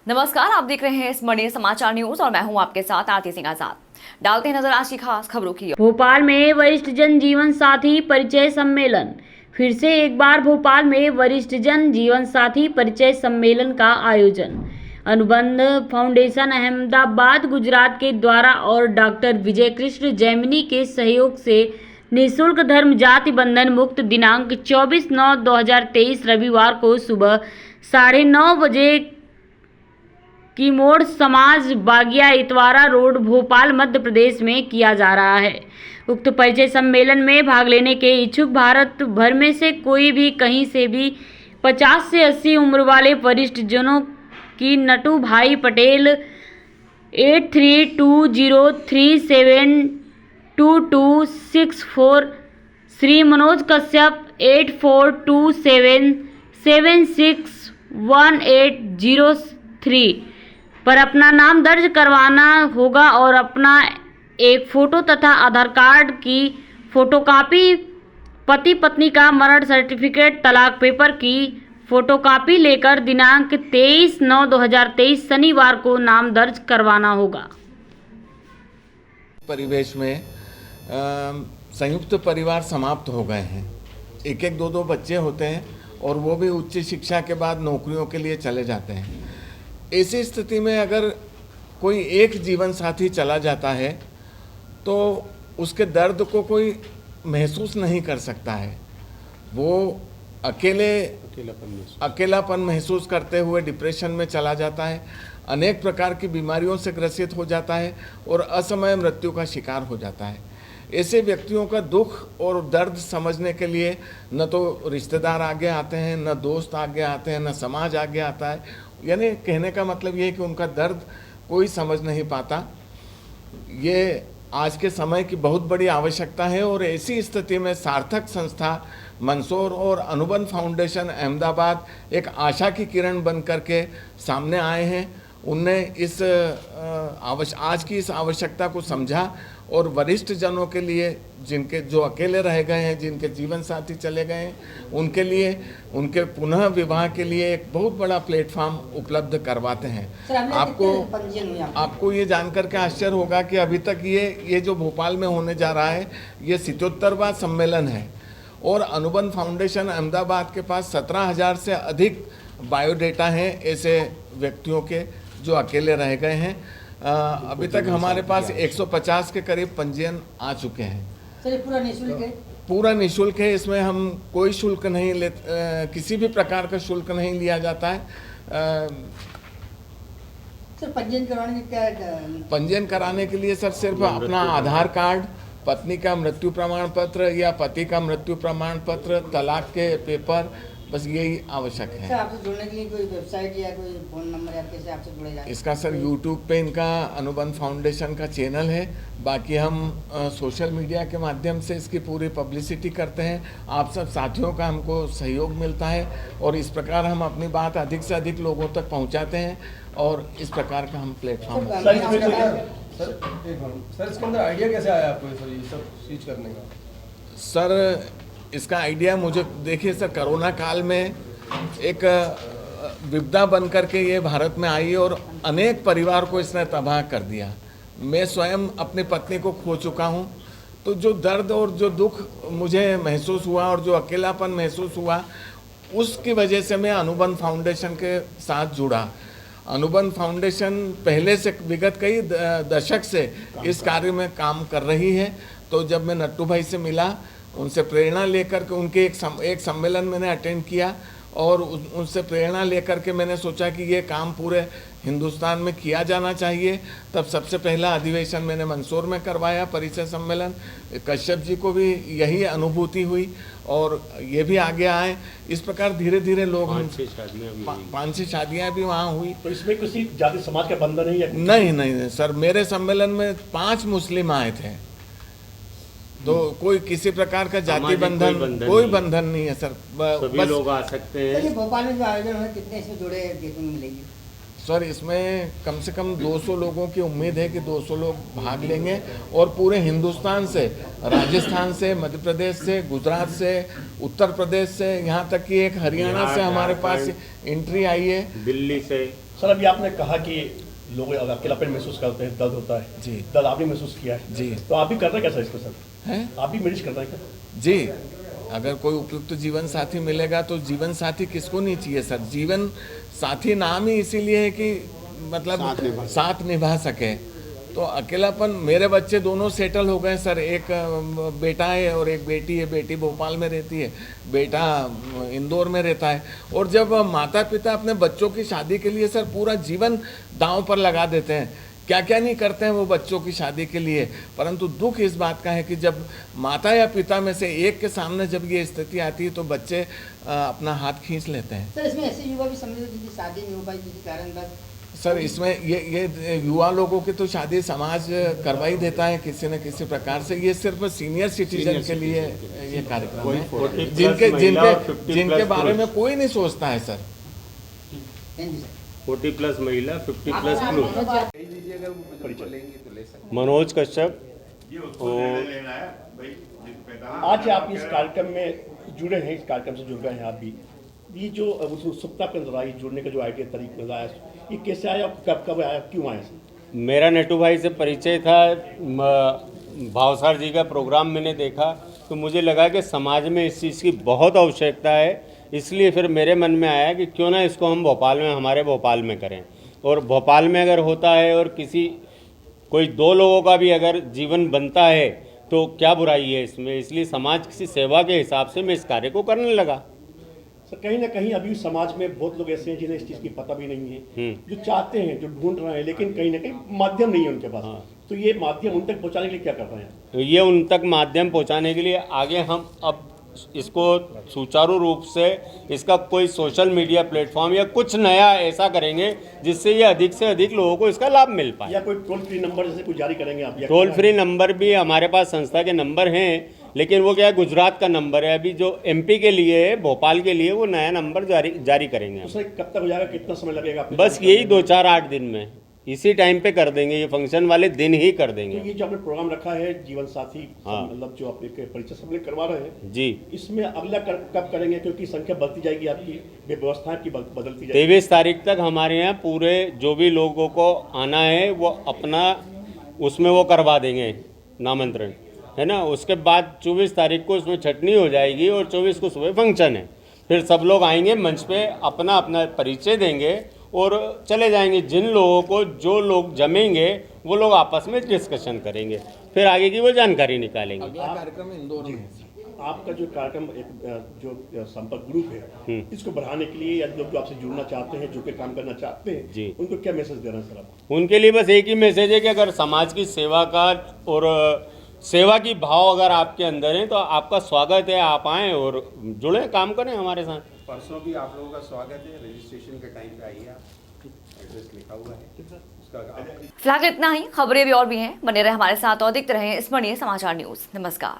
नमस्कार, आप देख रहे हैं स्मरणीय समाचार न्यूज और मैं हूं आपके साथ आरती सिंह आजाद। डालते हैं नजर आज की खास खबरों की। भोपाल में वरिष्ठ जन जीवन साथी परिचय सम्मेलन। फिर से एक बार भोपाल में वरिष्ठ जन जीवन साथी परिचय सम्मेलन का आयोजन अनुबंध फाउंडेशन अहमदाबाद गुजरात के द्वारा और डॉक्टर विजय कृष्ण जैमिनी के सहयोग से निःशुल्क धर्म जाति बंधन मुक्त दिनांक 24/9/2023 रविवार को सुबह 9:30 बजे की मोड़ समाज बागिया इतवारा रोड भोपाल मध्य प्रदेश में किया जा रहा है। उक्त परिचय सम्मेलन में भाग लेने के इच्छुक भारत भर में से कोई भी कहीं से भी 50 से 80 उम्र वाले वरिष्ठ जनों की नटू भाई पटेल 8320372264, श्री मनोज कश्यप 8427676180 पर अपना नाम दर्ज करवाना होगा और अपना एक फ़ोटो तथा आधार कार्ड की फ़ोटोकॉपी, पति पत्नी का मरण सर्टिफिकेट, तलाक पेपर की फ़ोटोकॉपी लेकर दिनांक 23/9/2023 शनिवार को नाम दर्ज करवाना होगा। परिवेश में संयुक्त परिवार समाप्त हो गए हैं। एक एक दो बच्चे होते हैं और वो भी उच्च शिक्षा के बाद नौकरियों के लिए चले जाते हैं। ऐसी स्थिति में अगर कोई एक जीवन साथी चला जाता है तो उसके दर्द को कोई महसूस नहीं कर सकता है। वो अकेलापन महसूस करते हुए डिप्रेशन में चला जाता है, अनेक प्रकार की बीमारियों से ग्रसित हो जाता है और असमय मृत्यु का शिकार हो जाता है। ऐसे व्यक्तियों का दुख और दर्द समझने के लिए न तो रिश्तेदार आगे आते हैं, न दोस्त आगे आते हैं, न समाज आगे आता है। यानी कहने का मतलब ये है कि उनका दर्द कोई समझ नहीं पाता। ये आज के समय की बहुत बड़ी आवश्यकता है और ऐसी स्थिति में सार्थक संस्था मंदसौर और अनुबंध फाउंडेशन अहमदाबाद एक आशा की किरण बन करके सामने आए हैं। उनने इस आज की इस आवश्यकता को समझा और वरिष्ठ जनों के लिए, जिनके जो अकेले रह गए हैं, जिनके जीवन साथी चले गए हैं, उनके लिए, उनके पुनः विवाह के लिए एक बहुत बड़ा प्लेटफॉर्म उपलब्ध करवाते हैं। आपको ये जानकर के आश्चर्य होगा कि अभी तक ये जो भोपाल में होने जा रहा है ये 77वां सम्मेलन है और अनुबंध फाउंडेशन अहमदाबाद के पास 17,000 से अधिक बायोडेटा हैं ऐसे व्यक्तियों के जो अकेले रह गए हैं। अभी तक हमारे पास 150 के करीब पंजीयन आ चुके हैं। सर, पूरा निःशुल्क है? पूरा निःशुल्क है। इसमें हम कोई शुल्क नहीं लेते, किसी भी प्रकार का शुल्क नहीं लिया जाता है। सर, पंजीयन करवाने के क्या? पंजीयन कराने के लिए सर सिर्फ अपना आधार कार्ड, पत्नी का मृत्यु प्रमाण पत्र या पति का मृत्यु प्रमाण पत्र, तलाक के पेपर, बस यही आवश्यक है। सर, आपसे जुड़ने के लिए कोई वेबसाइट या कोई फ़ोन नंबर या कैसे आपसे जुड़े जाए? इसका सर यूट्यूब पे इनका अनुबंध फाउंडेशन का चैनल है। बाकी हम सोशल मीडिया के माध्यम से इसकी पूरी पब्लिसिटी करते हैं। आप सब साथियों का हमको सहयोग मिलता है और इस प्रकार हम अपनी बात अधिक से अधिक लोगों तक पहुंचाते हैं और इस प्रकार का हम प्लेटफॉर्म। सर, इसके अंदर आइडिया कैसे आया आपको ये सब चीज करने का? सर, इसका आइडिया मुझे, देखिए सर, कोरोना काल में एक विपदा बन करके ये भारत में आई और अनेक परिवार को इसने तबाह कर दिया। मैं स्वयं अपनी पत्नी को खो चुका हूँ, तो जो दर्द और जो दुख मुझे महसूस हुआ और जो अकेलापन महसूस हुआ, उसकी वजह से मैं अनुबंध फाउंडेशन के साथ जुड़ा। अनुबंध फाउंडेशन पहले से विगत कई दशक से इस कार्य में काम कर रही है। तो जब मैं नट्टू भाई से मिला, उनसे प्रेरणा लेकर के उनके एक सम्मेलन मैंने अटेंड किया और उनसे प्रेरणा लेकर के मैंने सोचा कि ये काम पूरे हिंदुस्तान में किया जाना चाहिए। तब सबसे पहला अधिवेशन मैंने मंदसौर में करवाया, परिचय सम्मेलन। कश्यप जी को भी यही अनुभूति हुई और ये भी आगे आए। इस प्रकार धीरे धीरे लोग, 5-6 शादियाँ भी वहाँ हुई। तो इसमें किसी जाति समाज का बंधन है या? नहीं सर, मेरे सम्मेलन में 5 मुस्लिम आए थे, तो कोई किसी प्रकार का जाति बंधन, कोई बंधन नहीं है सर। सभी लोग आ सकते हैं। तो भोपाल में जो आयोजन है, कितने इसमें जुड़े देखने को मिलेंगे? सर, इसमें कम से कम 200 लोगों की उम्मीद है कि 200 लोग भाग लेंगे और पूरे हिंदुस्तान से, राजस्थान से, मध्य प्रदेश से, गुजरात से, उत्तर प्रदेश से, यहाँ तक कि एक हरियाणा से हमारे पास एंट्री आई है, दिल्ली से, सर अभी आपने कहा कि लोग अकेलापन महसूस करते हैं, दर्द होता है जी। दर्द आपने महसूस किया है जी। तो आप भी करते हैं कैसा इसको सर? हैं? आप भी मैनेज करते हैं क्या? जी, अगर कोई उपयुक्त जीवन साथी मिलेगा तो जीवन साथी किसको नहीं चाहिए सर। जीवन साथी नाम ही इसीलिए है कि मतलब साथ निभा सके। तो अकेलापन, मेरे बच्चे दोनों सेटल हो गए सर। एक बेटा है और एक बेटी है। बेटी भोपाल में रहती है, बेटा इंदौर में रहता है। और जब माता पिता अपने बच्चों की शादी के लिए सर पूरा जीवन दांव पर लगा देते हैं, क्या क्या नहीं करते हैं वो बच्चों की शादी के लिए, परंतु दुख इस बात का है कि जब माता या पिता में से एक के सामने जब ये स्थिति आती है तो बच्चे अपना हाथ खींच लेते हैं। सर इसमें ऐसे युवा भी सम्मिलित जिनकी शादी नहीं हो पाई किसी कारण बस। सर इसमें ये युवा लोगों की तो शादी समाज करवा ही देता है किसी न किसी प्रकार से। ये सिर्फ सीनियर सिटीजन के लिए ये कार्यक्रम है, जिनके बारे में कोई नहीं सोचता है सर। Thank you sir. 40+ महिला, 50+ पुरुष। मनोज कश्यप। आज आप इस कार्यक्रम में जुड़े हैं, इस कार्यक्रम से जुड़ गए हैं आप भी। ये जो उत्सुकता का नजर आई, जुड़ने का जो आइडिया तरीका नजर आया, ये कैसे आया, कब आया, क्यों आया? मेरा नेटू भाई से परिचय था, भावसार जी का प्रोग्राम मैंने देखा तो मुझे लगा कि समाज में इस चीज़ की बहुत आवश्यकता है। इसलिए फिर मेरे मन में आया कि क्यों ना इसको हम भोपाल में, हमारे भोपाल में करें। और भोपाल में अगर होता है और कोई 2 लोगों का भी अगर जीवन बनता है तो क्या बुराई है इसमें। इसलिए समाज की सेवा के हिसाब से मैं इस कार्य को करने लगा। सर कहीं ना कहीं अभी समाज में बहुत लोग ऐसे हैं जिन्हें इस चीज़ की पता भी नहीं है, जो चाहते हैं, जो ढूंढ रहे हैं, लेकिन कहीं ना कहीं माध्यम नहीं है उनके पास। तो ये माध्यम उन तक पहुंचाने के लिए क्या कर रहे हैं? तो ये उन तक माध्यम पहुंचाने के लिए आगे हम अब इसको सुचारू रूप से इसका कोई सोशल मीडिया प्लेटफॉर्म या कुछ नया ऐसा करेंगे जिससे ये अधिक से अधिक लोगों को इसका लाभ मिल पाए। या कोई टोल फ्री नंबर जैसे कुछ जारी करेंगे आप? टोल फ्री नंबर भी हमारे पास संस्था के नंबर हैं, लेकिन वो क्या है, गुजरात का नंबर है। अभी जो MP के लिए है, भोपाल के लिए, वो नया नंबर जारी करेंगे। तो सर कब तक हो जाएगा, कितना समय लगेगा? बस यही 2-4-8 दिन में, इसी टाइम पे कर देंगे, ये फंक्शन वाले दिन ही कर तो देंगे। ये जो आपने प्रोग्राम रखा है जीवन साथी, हाँ। मतलब जो आप एक परिचय सबने करवा रहे हैं जी, इसमें अगला कब करेंगे? क्योंकि संख्या बढ़ती जाएगी, आपकी व्यवस्थाएं की बदलती जाएगी। 23 तारीख तक हमारे यहाँ पूरे जो भी लोगों को आना है वो अपना उसमें वो करवा देंगे नामांतरण, है ना। उसके बाद 24 तारीख को उसमें छटनी हो जाएगी और 24 को सुबह फंक्शन है। फिर सब लोग आएंगे, मंच पे अपना अपना परिचय देंगे और चले जाएंगे। जिन लोगों को, जो लोग जमेंगे वो लोग आपस में डिस्कशन करेंगे, फिर आगे की वो जानकारी निकालेंगे। अगला कार्यक्रम इंदौर में है। आपका जो कार्यक्रम एक जो संपर्क ग्रुप है, इसको बढ़ाने के लिए या लोग जो आपसे जुड़ना चाहते हैं, जुड़ के काम करना चाहते हैं, जी, उनको क्या मैसेज देना सर आप? उनके लिए बस एक ही मैसेज है कि अगर समाज की सेवा का और सेवा की भाव अगर आपके अंदर है तो आपका स्वागत है, आप आएँ और जुड़ें, काम करें हमारे साथ। परसों भी आप लोगों का स्वागत है। रजिस्ट्रेशन के टाइम पे आइए, आप एड्रेस लिखा हुआ है उसका। फिलहाल इतना ही। खबरें भी और भी हैं, बने रहे हमारे साथ और देखते रहें स्मरणीय समाचार न्यूज़। नमस्कार।